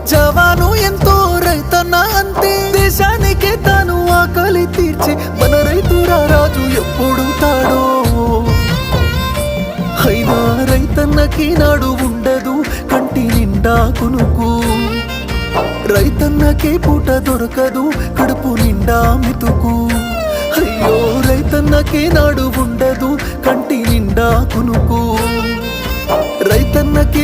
జవాను ఎంతో రైతన్న అంతే దేశానికే తాను ఆకలి తీర్చే మన రైతురా రాజు ఎప్పుడు తాడో అయినా రైతన్నకి నాడు ఉండదు కంటి నిండా కునుకు రైతన్నకే పూట దొరకదు కడుపు నిండా మితుకు అయ్యో రైతన్నకే నాడు ఉండదు కంటి నిండా కునుకు రైతన్నకే